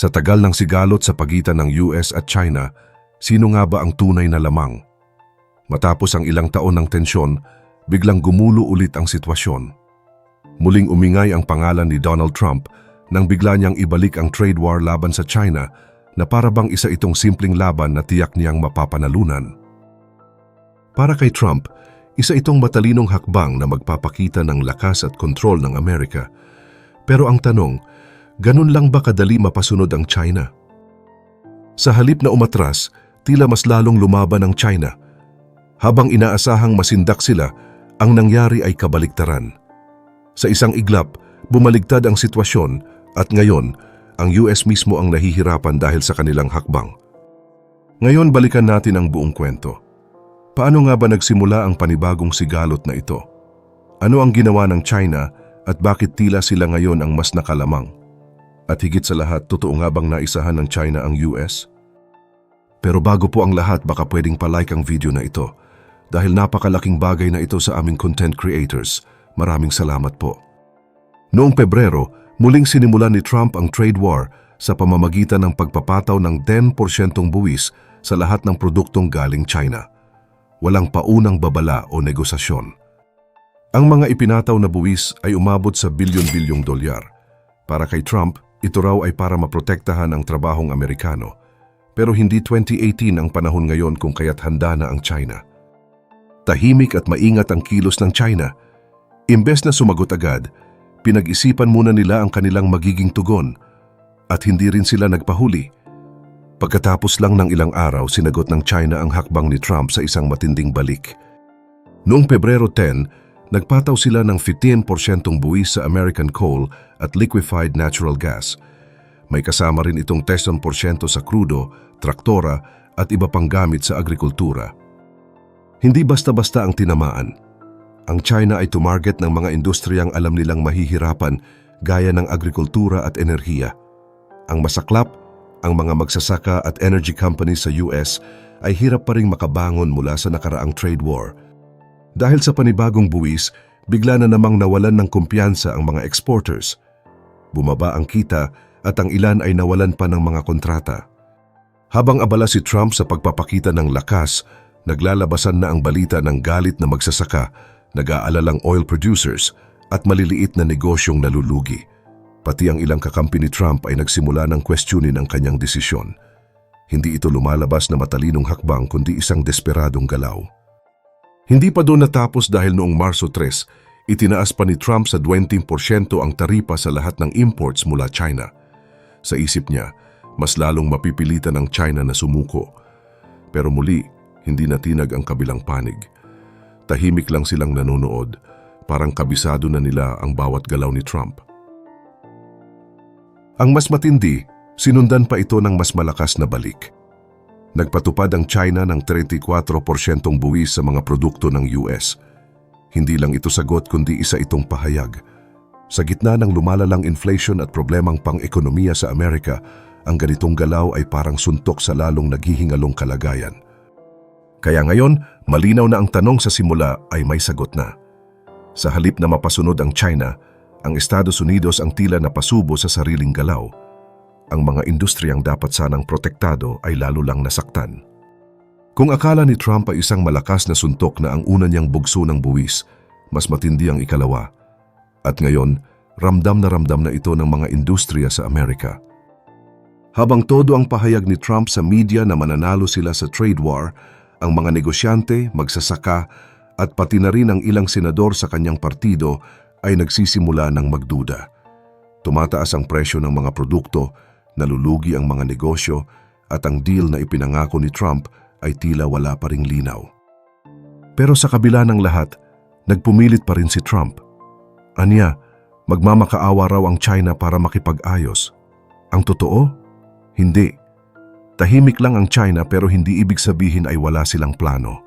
Sa tagal ng sigalot sa pagitan ng US at China, sino nga ba ang tunay na lamang? Matapos ang ilang taon ng tensyon, biglang gumulo ulit ang sitwasyon. Muling umingay ang pangalan ni Donald Trump nang bigla niyang ibalik ang trade war laban sa China na para bang isa itong simpleng laban na tiyak niyang mapapanalunan. Para kay Trump, isa itong matalinong hakbang na magpapakita ng lakas at kontrol ng Amerika. Pero ang tanong, ganun lang ba kadali mapasunod ang China? Sa halip na umatras, tila mas lalong lumaban ang China. Habang inaasahang masindak sila, ang nangyari ay kabaliktaran. Sa isang iglap, bumaligtad ang sitwasyon at ngayon, ang US mismo ang nahihirapan dahil sa kanilang hakbang. Ngayon balikan natin ang buong kwento. Paano nga ba nagsimula ang panibagong sigalot na ito? Ano ang ginawa ng China at bakit tila sila ngayon ang mas nakalamang? At higit sa lahat, totoo nga bang naisahan ng China ang US? Pero bago po ang lahat, baka pwedeng palike ang video na ito. Dahil napakalaking bagay na ito sa aming content creators. Maraming salamat po. Noong Pebrero, muling sinimulan ni Trump ang trade war sa pamamagitan ng pagpapataw ng 10% buwis sa lahat ng produktong galing China. Walang paunang babala o negosasyon. Ang mga ipinataw na buwis ay umabot sa bilyon-bilyong dolyar. Para kay Trump, ito raw ay para maprotektahan ang trabahong Amerikano. Pero hindi 2018 ang panahon ngayon kung kaya't handa na ang China. Tahimik at maingat ang kilos ng China. Imbes na sumagot agad, pinag-isipan muna nila ang kanilang magiging tugon at hindi rin sila nagpahuli. Pagkatapos lang ng ilang araw, sinagot ng China ang hakbang ni Trump sa isang matinding balik. Noong Pebrero 10, nagpataw sila ng 15% buwis sa American coal at liquefied natural gas. May kasama rin itong 10% sa krudo, traktora at iba pang gamit sa agrikultura. Hindi basta-basta ang tinamaan. Ang China ay tumarget ng mga industriyang alam nilang mahihirapan gaya ng agrikultura at enerhiya. Ang masaklap, ang mga magsasaka at energy companies sa US ay hirap pa ring makabangon mula sa nakaraang trade war. Dahil sa panibagong buwis, bigla na namang nawalan ng kumpiyansa ang mga exporters. Bumaba ang kita at ang ilan ay nawalan pa ng mga kontrata. Habang abala si Trump sa pagpapakita ng lakas, naglalabasan na ang balita ng galit na magsasaka, nag-aalalang oil producers at maliliit na negosyong nalulugi. Pati ang ilang kakampi ni Trump ay nagsimula ng questionin ang kanyang desisyon. Hindi ito lumalabas na matalinong hakbang kundi isang desperadong galaw. Hindi pa doon natapos dahil noong Marso 3, itinaas pa ni Trump sa 20% ang taripa sa lahat ng imports mula China. Sa isip niya, mas lalong mapipilitan ng China na sumuko. Pero muli, hindi natinag ang kabilang panig. Tahimik lang silang nanonood, parang kabisado na nila ang bawat galaw ni Trump. Ang mas matindi, sinundan pa ito ng mas malakas na balik. Nagpatupad ang China ng 34% buwis sa mga produkto ng US. Hindi lang ito sagot kundi isa itong pahayag. Sa gitna ng lumalalang inflation at problemang pang-ekonomiya sa Amerika, ang ganitong galaw ay parang suntok sa lalong naghihingalong kalagayan. Kaya ngayon, malinaw na ang tanong sa simula ay may sagot na. Sa halip na mapasunod ang China, ang Estados Unidos ang tila napasubo sa sariling galaw. Ang mga industriyang dapat sanang protektado ay lalo lang nasaktan. Kung akala ni Trump ay isang malakas na suntok na ang una niyang bugso ng buwis, mas matindi ang ikalawa. At ngayon, ramdam na ito ng mga industriya sa Amerika. Habang todo ang pahayag ni Trump sa media na mananalo sila sa trade war, ang mga negosyante, magsasaka at pati na rin ang ilang senador sa kanyang partido ay nagsisimula ng magduda. Tumataas ang presyo ng mga produkto, nalulugi ang mga negosyo at ang deal na ipinangako ni Trump ay tila wala pa ring linaw. Pero sa kabila ng lahat, nagpumilit pa rin si Trump. Aniya, magmamakaawa raw ang China para makipag-ayos. Ang totoo? Hindi. Tahimik lang ang China pero hindi ibig sabihin ay wala silang plano.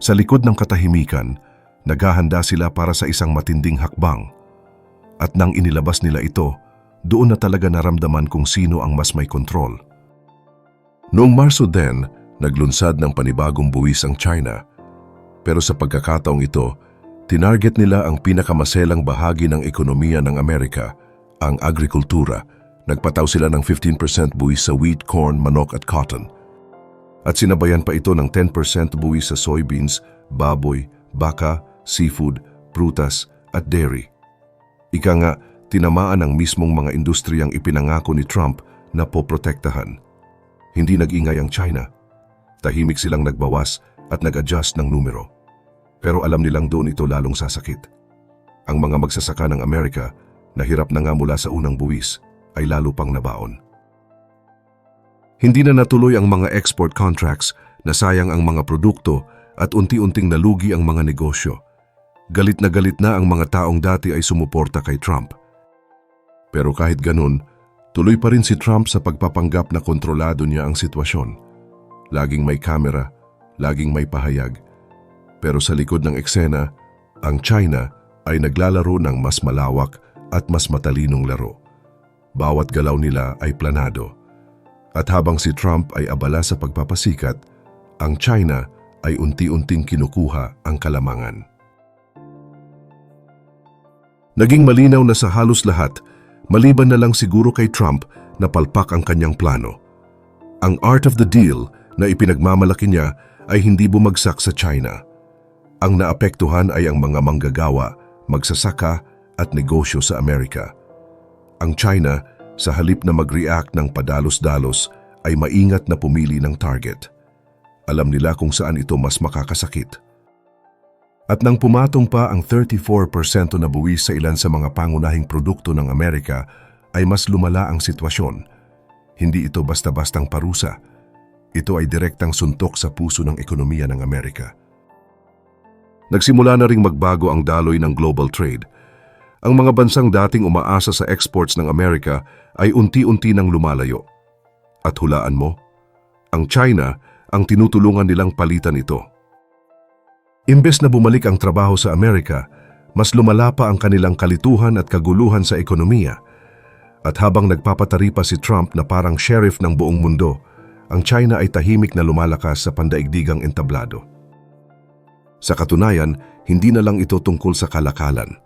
Sa likod ng katahimikan, naghahanda sila para sa isang matinding hakbang. At nang inilabas nila ito, doon na talaga naramdaman kung sino ang mas may kontrol. Noong Marso din, naglunsad ng panibagong buwis ang China. Pero sa pagkakataong ito, tinarget nila ang pinakamaselang bahagi ng ekonomiya ng Amerika, ang agrikultura, Nagpataw sila ng 15% buwis sa wheat, corn, manok at cotton. At sinabayan pa ito ng 10% buwis sa soybeans, baboy, baka, seafood, prutas at dairy. Ika nga, tinamaan ang mismong mga industriyang ipinangako ni Trump na poprotektahan. Hindi nag-ingay ang China. Tahimik silang nagbawas at nag-adjust ng numero. Pero alam nilang doon ito lalong sasakit. Ang mga magsasaka ng Amerika, na hirap na nga mula sa unang buwis, ay lalo pang nabaon. Hindi na natuloy ang mga export contracts, nasayang ang mga produkto at unti-unting nalugi ang mga negosyo. Galit na ang mga taong dati ay sumuporta kay Trump. Pero kahit ganun, tuloy pa rin si Trump sa pagpapanggap na kontrolado niya ang sitwasyon. Laging may kamera, laging may pahayag. Pero sa likod ng eksena, ang China ay naglalaro ng mas malawak at mas matalinong laro. Bawat galaw nila ay planado. At habang si Trump ay abala sa pagpapasikat, ang China ay unti-unting kinukuha ang kalamangan. Naging malinaw na sa halos lahat, maliban na lang siguro kay Trump na palpak ang kanyang plano. Ang art of the deal na ipinagmamalaki niya ay hindi bumagsak sa China. Ang naapektuhan ay ang mga manggagawa, magsasaka at negosyo sa Amerika. Ang China, sa halip na mag-react ng padalos-dalos, ay maingat na pumili ng target. Alam nila kung saan ito mas makakasakit. At nang pumatong pa ang 34% na buwis sa ilan sa mga pangunahing produkto ng Amerika, ay mas lumala ang sitwasyon. Hindi ito basta-bastang parusa. Ito ay direktang suntok sa puso ng ekonomiya ng Amerika. Nagsimula na ring magbago ang daloy ng global trade. Ang mga bansang dating umaasa sa exports ng Amerika ay unti-unti nang lumalayo. At hulaan mo, ang China ang tinutulungan nilang palitan ito. Imbes na bumalik ang trabaho sa Amerika, mas lumala pa ang kanilang kalituhan at kaguluhan sa ekonomiya. At habang nagpapatari pa si Trump na parang sheriff ng buong mundo, ang China ay tahimik na lumalakas sa pandaigdigang entablado. Sa katunayan, hindi na lang ito tungkol sa kalakalan.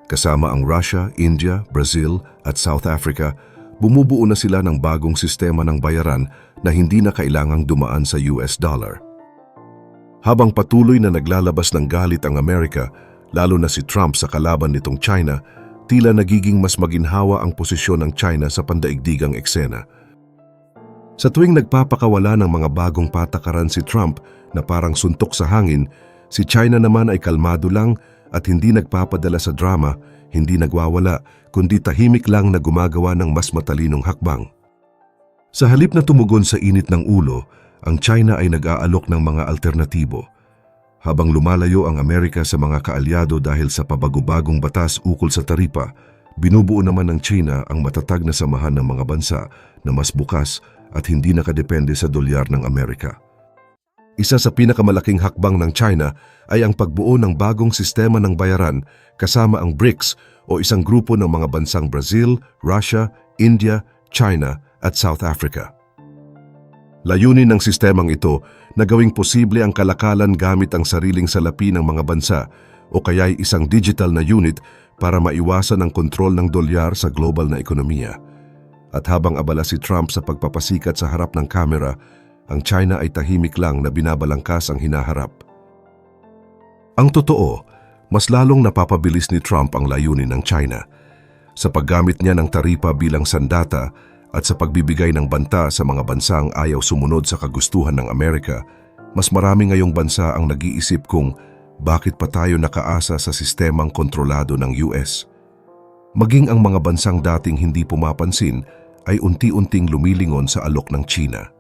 Kasama ang Russia, India, Brazil at South Africa, bumubuo na sila ng bagong sistema ng bayaran na hindi na kailangang dumaan sa US dollar. Habang patuloy na naglalabas ng galit ang Amerika, lalo na si Trump sa kalaban nitong China, tila nagiging mas maginhawa ang posisyon ng China sa pandaigdigang eksena. Sa tuwing nagpapakawala ng mga bagong patakaran si Trump na parang suntok sa hangin, si China naman ay kalmado lang at hindi nagpapadala sa drama, hindi nagwawala, kundi tahimik lang na gumagawa ng mas matalinong hakbang. Sa halip na tumugon sa init ng ulo, ang China ay nag-aalok ng mga alternatibo. Habang lumalayo ang Amerika sa mga kaalyado dahil sa pabago-bagong batas ukol sa taripa, binubuo naman ng China ang matatag na samahan ng mga bansa na mas bukas at hindi nakadepende sa dolyar ng Amerika. Isa sa pinakamalaking hakbang ng China ay ang pagbuo ng bagong sistema ng bayaran kasama ang BRICS o isang grupo ng mga bansang Brazil, Russia, India, China at South Africa. Layunin ng sistemang ito na gawing posible ang kalakalan gamit ang sariling salapi ng mga bansa o kaya'y isang digital na unit para maiwasan ang kontrol ng dolyar sa global na ekonomiya. At habang abala si Trump sa pagpapasikat sa harap ng kamera, ang China ay tahimik lang na binabalangkas ang hinaharap. Ang totoo, mas lalong napapabilis ni Trump ang layunin ng China. Sa paggamit niya ng taripa bilang sandata, at sa pagbibigay ng banta sa mga bansang ayaw sumunod sa kagustuhan ng Amerika, mas marami ngayong bansa ang nag-iisip kung bakit pa tayo nakaasa sa sistemang kontrolado ng US. Maging ang mga bansang dating hindi pumapansin ay unti-unting lumilingon sa alok ng China.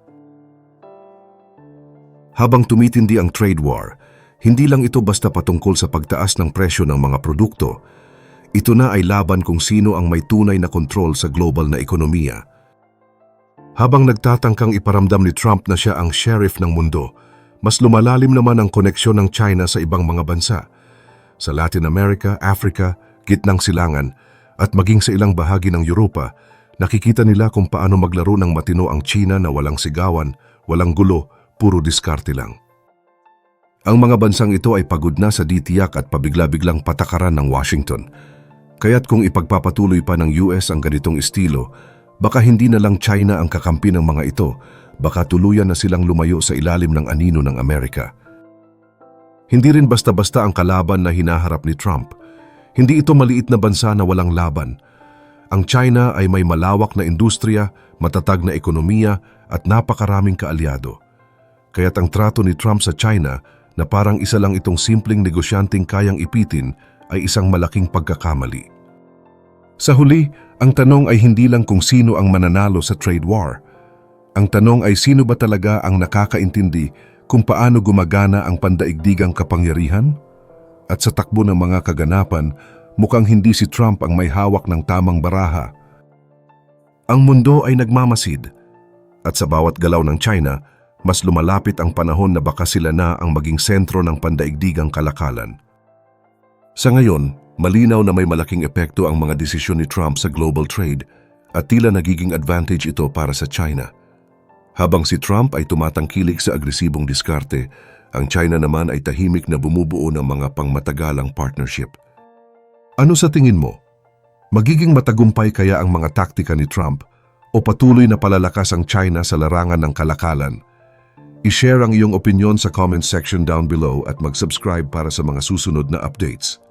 Habang tumitindi ang trade war, hindi lang ito basta patungkol sa pagtaas ng presyo ng mga produkto. Ito na ay laban kung sino ang may tunay na kontrol sa global na ekonomiya. Habang nagtatangkang iparamdam ni Trump na siya ang sheriff ng mundo, mas lumalalim naman ang koneksyon ng China sa ibang mga bansa. Sa Latin America, Africa, Gitnang Silangan, at maging sa ilang bahagi ng Europa, nakikita nila kung paano maglaro ng matino ang China na walang sigawan, walang gulo, puro diskarte lang. Ang mga bansang ito ay pagod na sa ditiyak at pabigla-biglang patakaran ng Washington. Kaya't kung ipagpapatuloy pa ng US ang ganitong estilo, Baka hindi na lang China ang kakampi ng mga ito, baka tuluyan na silang lumayo sa ilalim ng anino ng Amerika. Hindi rin basta-basta ang kalaban na hinaharap ni Trump. Hindi ito maliit na bansa na walang laban. Ang China ay may malawak na industriya, matatag na ekonomiya at napakaraming kaalyado. Kaya't ang trato ni Trump sa China na parang isa lang itong simpleng negosyanteng kayang ipitin ay isang malaking pagkakamali. Sa huli, ang tanong ay hindi lang kung sino ang mananalo sa trade war. Ang tanong ay sino ba talaga ang nakakaintindi kung paano gumagana ang pandaigdigang kapangyarihan? At sa takbo ng mga kaganapan, mukhang hindi si Trump ang may hawak ng tamang baraha. Ang mundo ay nagmamasid, at sa bawat galaw ng China, mas lumalapit ang panahon na baka sila na ang maging sentro ng pandaigdigang kalakalan. Sa ngayon, malinaw na may malaking epekto ang mga desisyon ni Trump sa global trade at tila nagiging advantage ito para sa China. Habang si Trump ay tumatangkilik sa agresibong diskarte, ang China naman ay tahimik na bumubuo ng mga pangmatagalang partnership. Ano sa tingin mo? Magiging matagumpay kaya ang mga taktika ni Trump o patuloy na palalakas ang China sa larangan ng kalakalan? I-share ang iyong opinyon sa comment section down below at mag-subscribe para sa mga susunod na updates.